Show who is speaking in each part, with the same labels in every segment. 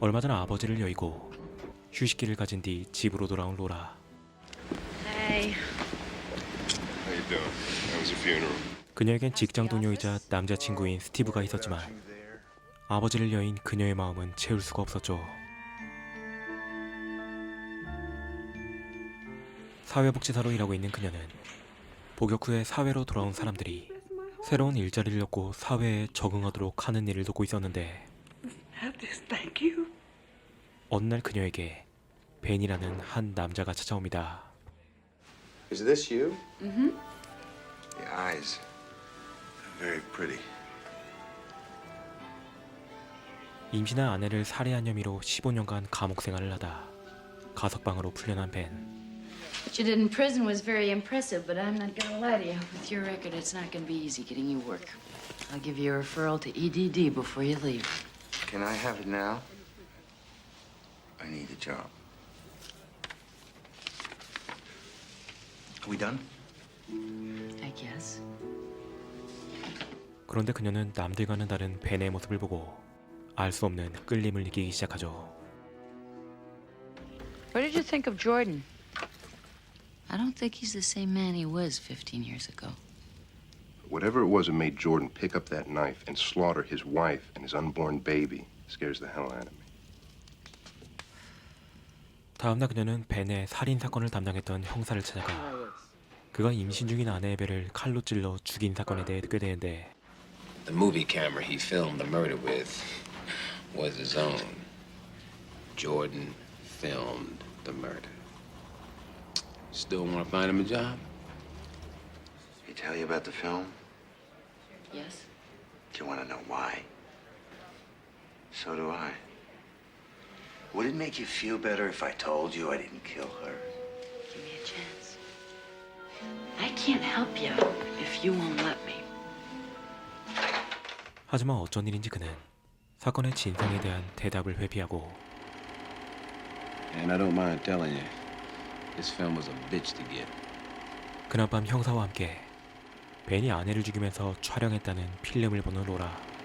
Speaker 1: 얼마 전 아버지를 여의고 휴식기를 가진 뒤 집으로 돌아온 로라.
Speaker 2: Hey.
Speaker 3: How you doing? How was your funeral?
Speaker 1: 그녀에겐 직장 동료이자 남자친구인 스티브가 있었지만 아버지를 여인 그녀의 마음은 채울 수가 없었죠. 사회복지사로 일하고 있는 그녀는 복역 후에 사회로 돌아온 사람들이 새로운 일자리를 얻고 사회에 적응하도록 하는 일을 돕고 있었는데 어느 날 그녀에게 벤이라는 한 남자가 찾아옵니다.
Speaker 4: Is this you? Mm-hmm. The eyes are very pretty.
Speaker 1: 임신한 아내를 살해한 혐의로 15년간 감옥 생활을 하다 가석방으로 풀려난 벤.
Speaker 2: What you did in prison was very impressive, but I'm not gonna lie to you. With your record, it's not gonna be easy getting you work. I'll give you a referral to EDD before you leave.
Speaker 4: Can I have it now? I need a job. Are we done?
Speaker 2: I guess.
Speaker 1: 그런데 그녀는 남들과는 다른 벤의 모습을 보고 알 수 없는 끌림을 느끼기 시작하죠.
Speaker 2: What did you think of Jordan? I don't think he's the same man he was 15 years ago.
Speaker 3: Whatever it was that made Jordan pick up that knife and slaughter his wife and his unborn baby scares the hell out of me.
Speaker 1: 다음날 그녀는 벤의 살인 사건을 담당했던 형사를 찾아가 그가 임신 중인 아내의 배를 칼로 찔러 죽인 사건에 대해 듣게 되는데
Speaker 5: The movie camera he filmed the murder with was his own. Jordan filmed the murder. Still want to find him a job?
Speaker 4: Did he tell you about the film?
Speaker 2: Yes?
Speaker 4: Do you want to know why? So do I. Would it make you feel better if I told you I didn't kill her?
Speaker 2: Give me a chance. I can't help you if you won't let me.
Speaker 1: 하지만 어쩐 일인지 그는 사건의 진상에 대한 대답을 회피하고
Speaker 5: And I don't mind telling you, this film was a bitch to get.
Speaker 1: 그날 밤 형사와 함께 벤이 아내를 죽이면서 촬영했다는 필름을 보는 로라.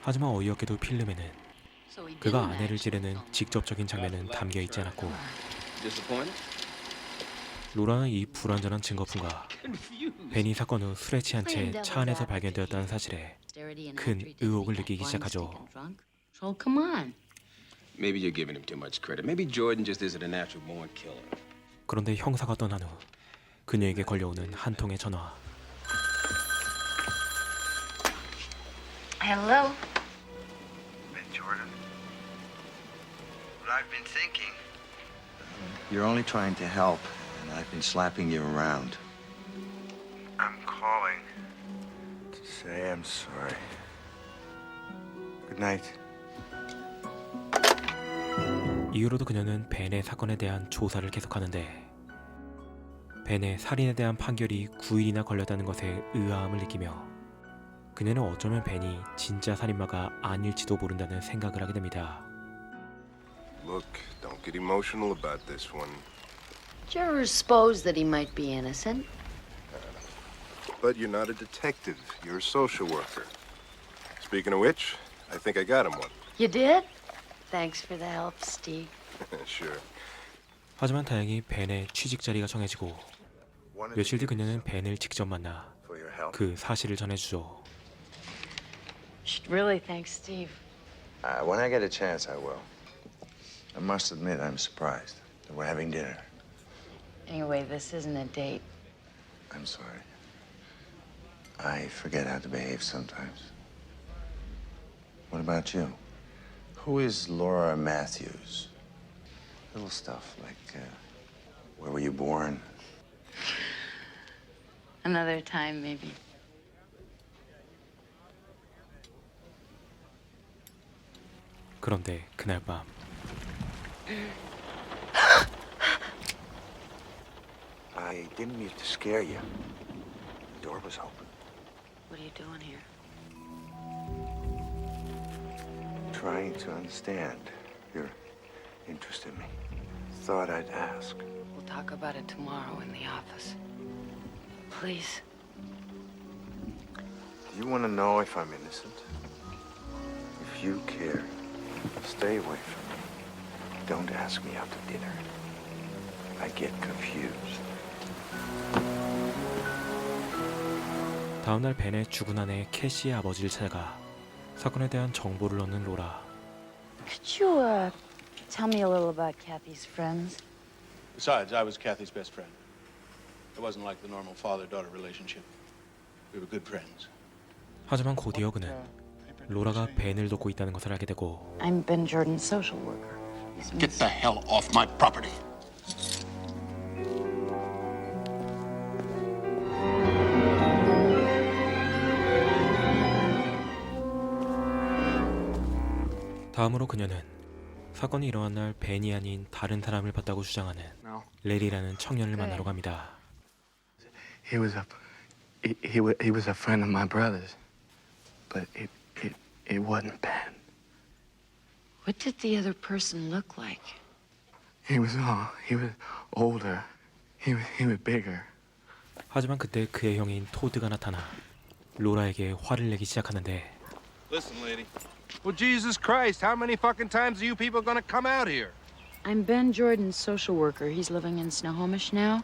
Speaker 1: 하지만 어이없게도 필름에는
Speaker 2: So he
Speaker 1: 그가
Speaker 2: didn't
Speaker 1: 아내를
Speaker 2: actually
Speaker 1: 찌르는
Speaker 2: film.
Speaker 1: 직접적인 장면은 담겨 있지 않았고
Speaker 5: Disappointed?
Speaker 1: 로라는 이 불완전한 증거품과
Speaker 5: Confused.
Speaker 1: 벤이 사건 후 술에 취한 채 차 안에서 발견되었다는 사실에 큰 의혹을 느끼기 시작하죠.
Speaker 2: So come on.
Speaker 5: Maybe you're giving him too much credit. Maybe Jordan just isn't a natural born killer.
Speaker 1: 그런데 형사가 떠난 후 그녀에게 걸려오는 한 통의 전화.
Speaker 2: Hello?
Speaker 4: Ben Jordan. What I've been thinking. You're only trying to help, and I've been slapping you around. I'm calling to say I'm sorry. Good night.
Speaker 1: 이후로도 그녀는 벤의 사건에 대한 조사를 계속하는데 벤의 살인에 대한 판결이 9일이나 걸렸다는 것에 의아함을 느끼며 그녀는 어쩌면 벤이 진짜 살인마가 아닐지도 모른다는 생각을 하게 됩니다.
Speaker 3: Look, don't get emotional about this one.
Speaker 2: Jurors suppose that he might be innocent.
Speaker 3: But you're not a detective. You're a social worker. Speaking of which, I think I got him one.
Speaker 2: You did? Thanks for the help, Steve.
Speaker 3: Sure.
Speaker 1: 하지만 다행히 벤의 취직 자리가 정해지고 며칠 뒤 그녀는 벤을 직접 만나
Speaker 4: For your help.
Speaker 1: 그 사실을 전해주죠.
Speaker 2: Should really thank Steve.
Speaker 4: When I get a chance, I will. I must admit, I'm surprised that we're having dinner.
Speaker 2: Anyway, this isn't a date.
Speaker 4: I'm sorry. I forget how to behave sometimes. What about you? Who is Laura Matthews? Little stuff like, where were you born?
Speaker 2: Another time, maybe.
Speaker 1: 그런데 그날 밤
Speaker 4: I didn't mean to scare you. The door was open.
Speaker 2: What are you doing here?
Speaker 4: Trying to understand your interest in me. Thought I'd ask.
Speaker 2: We'll talk about it tomorrow in the office. Please.
Speaker 4: You want to know if I'm innocent? If you care, stay away from me. Don't ask me out to dinner. I get confused.
Speaker 1: 다음날 벤의 죽은 아내 캐시의 아버지를 찾아가 사건에 대한 정보를 얻는 로라.
Speaker 2: Could you, tell me a little about Kathy's friends?
Speaker 6: Besides, I was Kathy's best friend. It wasn't like the normal father-daughter relationship. We were good friends.
Speaker 1: 하지만 곧이어 그는 로라가 벤을 돕고 있다는 것을 알게 되고
Speaker 2: I'm Ben Jordan's social worker.
Speaker 6: Get the hell off my property.
Speaker 1: 다음으로 그녀는 사건이 일어난 날 벤이 아닌 다른 사람을 봤다고 주장하는 레리라는 청년을 만나러 갑니다.
Speaker 4: He was a friend of my brother's, but it wasn't Ben.
Speaker 2: What did the other person look like?
Speaker 4: He was older. He was bigger.
Speaker 1: 하지만 그때 그의 형인 토드가 나타나 로라에게 화를 내기 시작하는데
Speaker 3: Listen, lady. Well, Jesus Christ, how many fucking times are you people gonna come out here?
Speaker 2: I'm Ben Jordan's social worker. He's living in Snohomish now.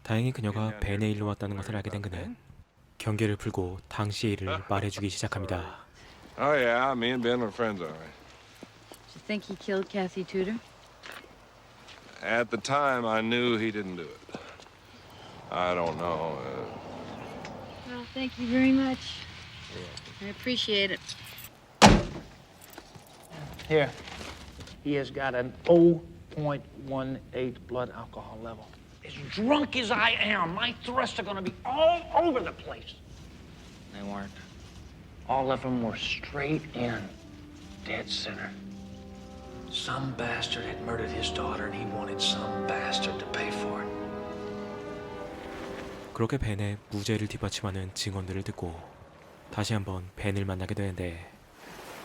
Speaker 1: 다행히 그녀가 벤의 일로 왔다는 것을 알게 된 그는 경계를 풀고 당시의 일을 말해주기 시작합니다.
Speaker 3: Oh, yeah, me and Ben were friends, all right.
Speaker 2: You think he killed Kathy Tudor?
Speaker 3: At the time, I knew he didn't do it. I don't know.
Speaker 2: Well, thank you very much. I appreciate it.
Speaker 7: Here, he has got an 0.18 blood alcohol level. As drunk as I am, my thrusts are going to be all over the place. They weren't. All of them were straight in, dead center. Some bastard had murdered his daughter, and he wanted some bastard to pay for it.
Speaker 1: 그렇게 벤의 무죄를 뒷받침하는 증언들을 듣고 다시 한번 벤을 만나게 되는데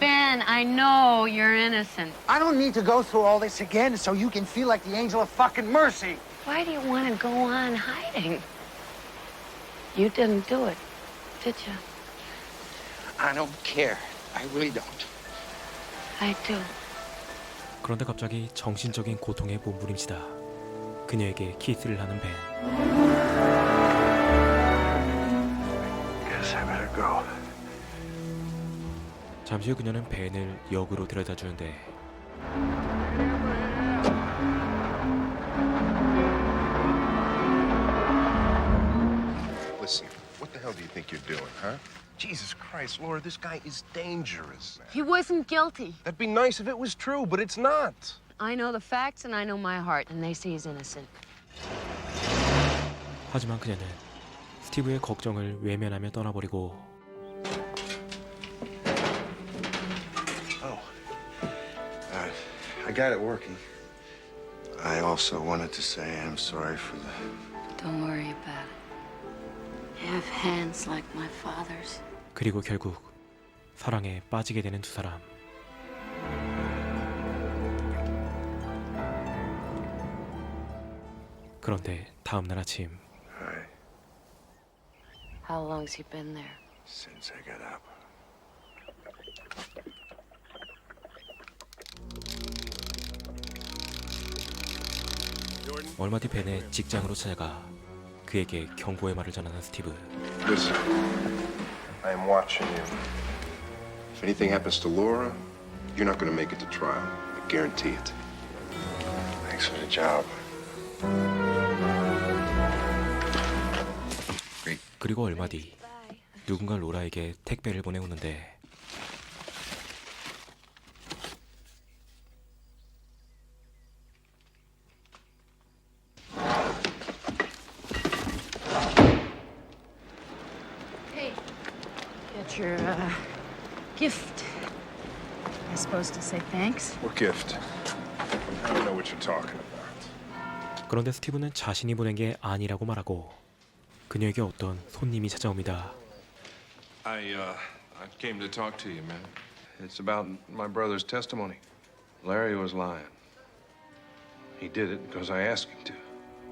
Speaker 2: Ben, I know you're innocent.
Speaker 8: I don't need to go through all this again so you can feel like the angel of fucking mercy.
Speaker 2: Why do you want to go on hiding? You didn't do it, did you?
Speaker 8: I don't care. I really don't.
Speaker 2: I do.
Speaker 1: 그런데 갑자기 정신적인 고통에 몸부림치다 그녀에게 키스를 하는 벤.
Speaker 4: Guess I better go.
Speaker 1: 잠시 후 그녀는 벤을 역으로 데려다 주는데
Speaker 3: Listen, what the hell do you think you're doing, huh? Jesus Christ, Laura, this guy is dangerous.
Speaker 2: He wasn't guilty.
Speaker 3: That'd be nice if it was true, but it's not.
Speaker 2: I know the facts and I know my heart, and they say he's innocent.
Speaker 1: 하지만 그녀는 스티브의 걱정을 외면하며 떠나버리고
Speaker 4: I got it working. I also wanted to say I'm sorry for the...
Speaker 2: Don't worry about it. I have hands like my father's.
Speaker 1: 그리고 결국 사랑에 빠지게 되는 두 사람. 그런데 다음 날 아침
Speaker 4: Hi,
Speaker 2: How long's he been there?
Speaker 4: since I got up.
Speaker 1: 얼마 뒤 벤의 직장으로 찾아가 그에게 경고의 말을 전하는 스티브.
Speaker 3: Listen, I am watching you. If anything happens to Laura, you're not gonna make it to trial. I guarantee it.
Speaker 4: Thanks for the job.
Speaker 1: 그리고 얼마 뒤 누군가 로라에게 택배를 보내오는데
Speaker 2: Get your, gift. I'm supposed to say thanks?
Speaker 3: What gift? I don't know what you're talking about.
Speaker 1: 그런데 스티브는 자신이 보낸 게 아니라고 말하고 그녀에게 어떤 손님이 찾아옵니다.
Speaker 3: I came to talk to you, man. It's about my brother's testimony. Larry was lying. He did it because I asked him to.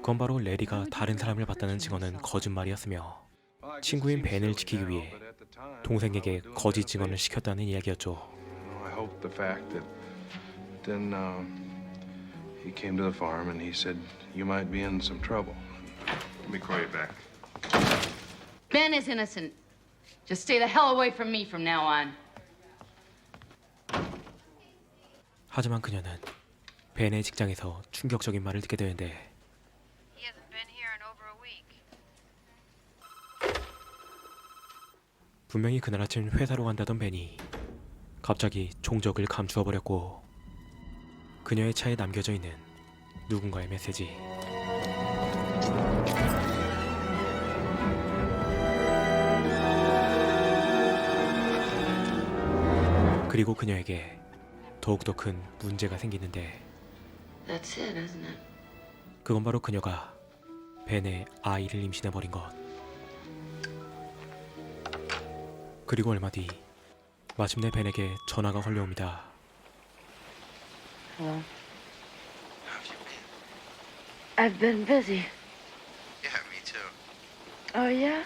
Speaker 1: 그건 바로 레리가 다른 사람을 봤다는 증언은 거짓말이었으며 친구인 벤을 지키기 위해 동생에게 거짓 증언을 시켰다는 이야기였죠.
Speaker 3: I hope the fact that then he came to the farm and he said you might be in some trouble. Let me call you back.
Speaker 2: Ben is innocent. Just stay the hell away from me from now on.
Speaker 1: 하지만 그녀는 벤의 직장에서 충격적인 말을 듣게 되는데
Speaker 9: He hasn't been here in over a week.
Speaker 1: 분명히 그날 아침 회사로 간다던 벤이 갑자기 종적을 감추어 버렸고 그녀의 차에 남겨져 있는 누군가의 메시지. 그리고 그녀에게 더욱더 큰 문제가 생기는데
Speaker 2: That's it, isn't it?
Speaker 1: 그건 바로 그녀가 벤의 아이를 임신해버린 것. 그리고 얼마 뒤 마침내 벤에게 전화가 걸려옵니다.
Speaker 2: Hello?
Speaker 4: How've you been?
Speaker 2: I've been busy.
Speaker 4: Yeah, me too.
Speaker 2: Oh, yeah?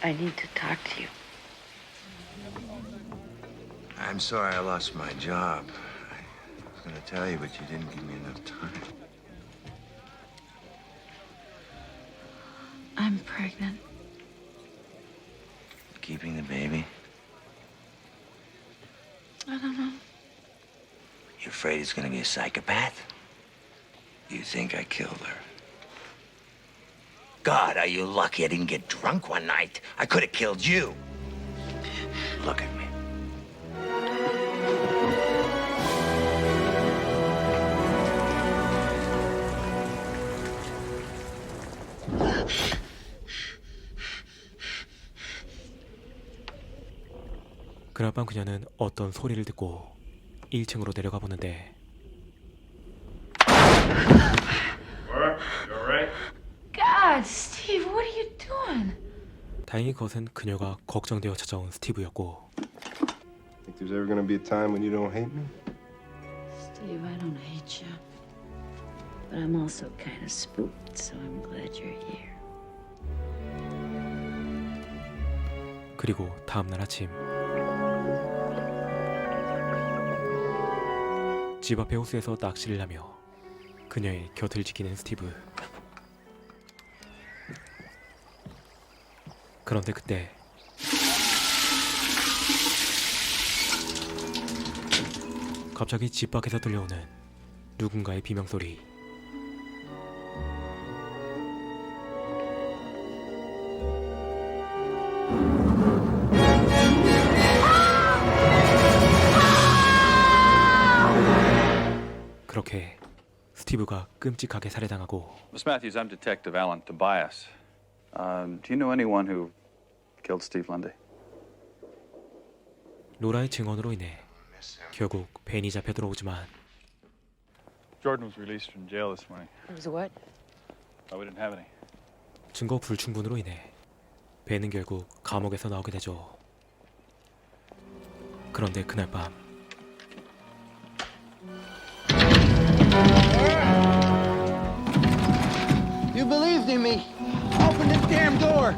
Speaker 2: I need to talk to you.
Speaker 4: I'm sorry I lost my job. I was gonna tell you, but you didn't give me enough time.
Speaker 2: I'm pregnant.
Speaker 4: Keeping the baby?
Speaker 2: I don't know.
Speaker 4: You afraid he's gonna be a psychopath? You think I killed her? God, are you lucky I didn't get drunk one night? I could have killed you. Look at me.
Speaker 1: 그날 밤 그녀는 어떤 소리를 듣고 1층으로 내려가 보는데
Speaker 2: God, Steve, what are you doing?
Speaker 1: 다행히 그것은 그녀가 걱정되어 찾아온 스티브였고
Speaker 10: Think there's ever gonna be a time when you don't hate me?
Speaker 2: Steve, I don't hate you. But I'm also kind of spooked, so I'm glad you're here.
Speaker 1: 그리고 다음날 아침 집 앞의 호수에서 낚시를 하며 그녀의 곁을 지키는 스티브. 그런데 그때 갑자기 집 밖에서 들려오는 누군가의 비명소리. 그렇게 스티브가 끔찍하게 살해당하고
Speaker 11: Miss Matthews, I'm Detective Alan Tobias. Do you know anyone who killed Steve Lundy?
Speaker 1: 로라의 증언으로 인해 결국 벤이 잡혀 들어오지만
Speaker 11: Jordan was released from jail this morning.
Speaker 2: It was what?
Speaker 11: We didn't have any.
Speaker 1: 증거 불충분으로 인해 벤은 결국 감옥에서 나오게 되죠. 그런데 그날 밤
Speaker 8: You believed in me. Open this damn door.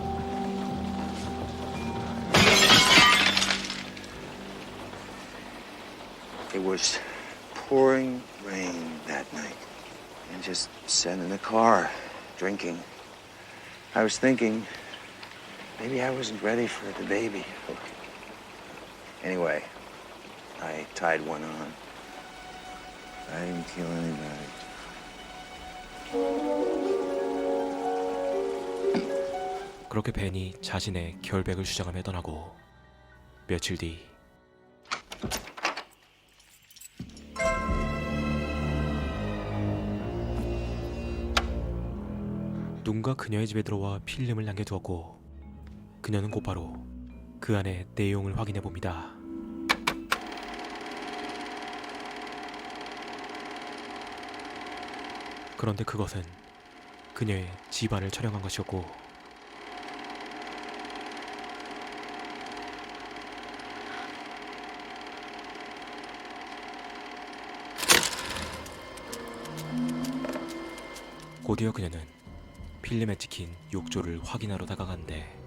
Speaker 4: It was pouring rain that night. And just sat in the car, drinking. I was thinking, maybe I wasn't ready for the baby. Anyway, I tied one on. I didn't kill anybody.
Speaker 1: 그렇게 벤이 자신의 결백을 주장하며 떠나고 며칠 뒤 누군가 그녀의 집에 들어와 필름을 남겨두었고 그녀는 곧바로 그 안의 내용을 확인해 봅니다. 그런데 그것은 그녀의 집안을 촬영한 것이었고 곧이어 그녀는 필름에 찍힌 욕조를 확인하러 다가갔는데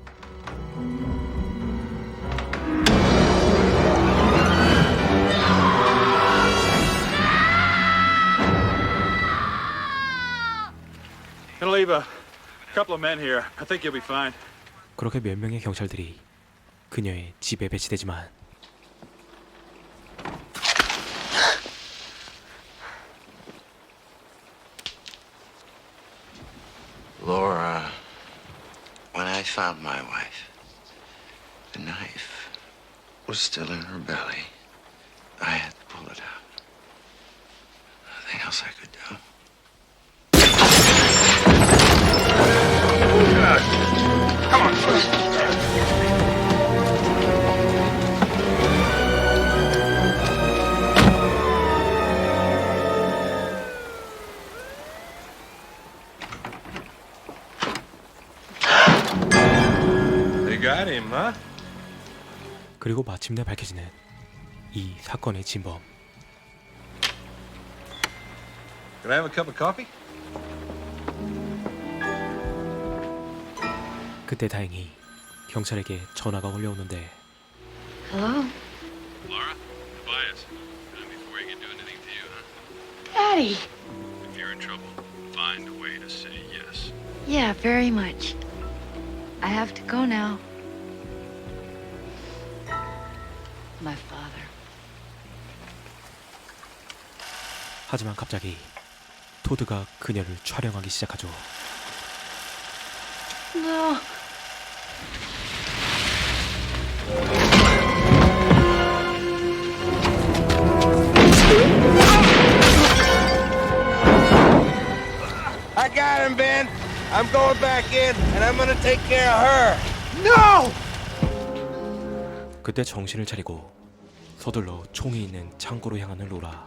Speaker 11: leave a couple of men here. I think you'll be fine.
Speaker 1: 그렇게 몇 명의 경찰들이 그녀의 집에 배치되지만
Speaker 4: Laura, when I found my wife, the knife was still in her belly. I had to pull it out. Nothing else I could do. Come on.
Speaker 3: They got him, huh?
Speaker 1: 그리고 마침내 밝혀지는 이 사건의 진범.
Speaker 3: Can I have a cup of coffee?
Speaker 1: 그때 다행히 경찰에게 전화가 걸려오는데
Speaker 2: Hello?
Speaker 10: Laura? Tobias. Before he can do anything to you, huh?
Speaker 2: Daddy!
Speaker 10: If you're in trouble, find a way to say yes.
Speaker 2: Yeah, very much. I have to go now. My father.
Speaker 1: 하지만 갑자기 토드가 그녀를 촬영하기 시작하죠.
Speaker 2: No.
Speaker 8: I got him, Ben. I'm going back in, and I'm gonna take care of her. No!
Speaker 1: 그때 정신을 차리고 서둘러 총이 있는 창고로 향하는 로라.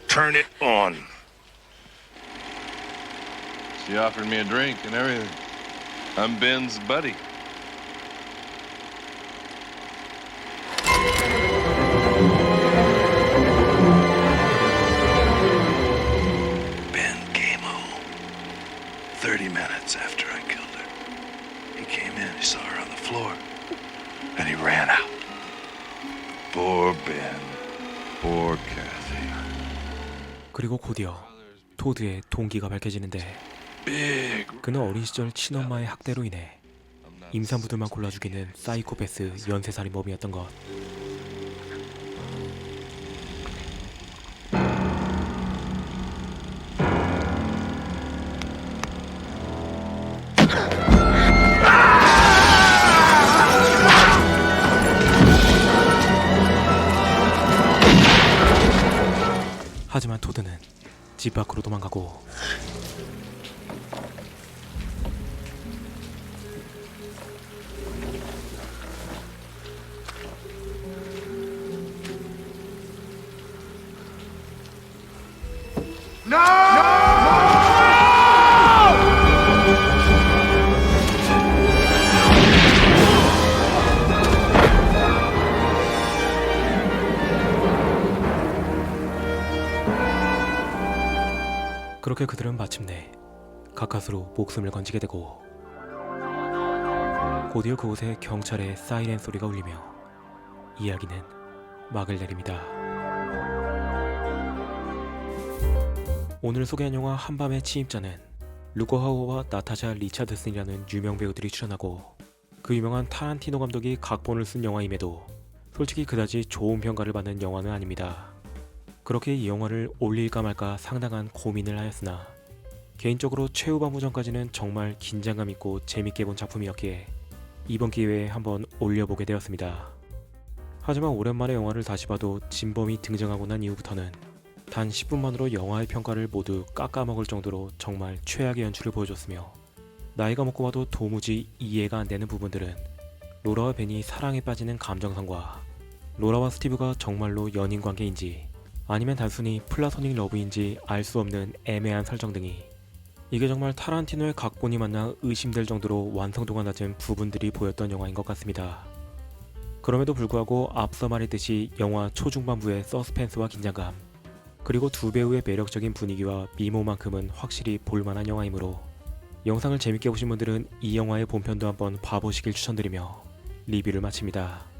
Speaker 4: Turn it on.
Speaker 3: She offered me a drink and everything. I'm Ben's buddy.
Speaker 4: Ben came home 30 minutes after I killed her. He came in, he saw her on the floor, and he ran out. Poor Ben. Poor Kathy.
Speaker 1: 그리고 곧이어 토드의 동기가 밝혀지는데 그는 어린 시절 친엄마의 학대로 인해 임산부들만 골라 죽이는 사이코패스 연쇄살인범이었던 것. 하지만 토드는 집 밖으로 도망가고 그렇게 그들은 마침내 가까스로 목숨을 건지게 되고 곧이어 그곳에 경찰의 사이렌 소리가 울리며 이야기는 막을 내립니다. 오늘 소개한 영화 한밤의 침입자는 루거 하우어와 나타샤 리차드슨이라는 유명 배우들이 출연하고 그 유명한 타란티노 감독이 각본을 쓴 영화임에도 솔직히 그다지 좋은 평가를 받는 영화는 아닙니다. 그렇게 이 영화를 올릴까 말까 상당한 고민을 하였으나 개인적으로 최후반부 전까지는 정말 긴장감 있고 재밌게 본 작품이었기에 이번 기회에 한번 올려보게 되었습니다. 하지만 오랜만에 영화를 다시 봐도 진범이 등장하고 난 이후부터는 단 10분만으로 영화의 평가를 모두 깎아먹을 정도로 정말 최악의 연출을 보여줬으며 나이가 먹고 봐도 도무지 이해가 안 되는 부분들은 로라와 벤이 사랑에 빠지는 감정선과 로라와 스티브가 정말로 연인 관계인지 아니면 단순히 플라토닉 러브인지 알 수 없는 애매한 설정 등이 이게 정말 타란티노의 각본이 맞나 의심될 정도로 완성도가 낮은 부분들이 보였던 영화인 것 같습니다. 그럼에도 불구하고 앞서 말했듯이 영화 초중반부의 서스펜스와 긴장감, 그리고 두 배우의 매력적인 분위기와 미모만큼은 확실히 볼만한 영화이므로 영상을 재밌게 보신 분들은 이 영화의 본편도 한번 봐보시길 추천드리며 리뷰를 마칩니다.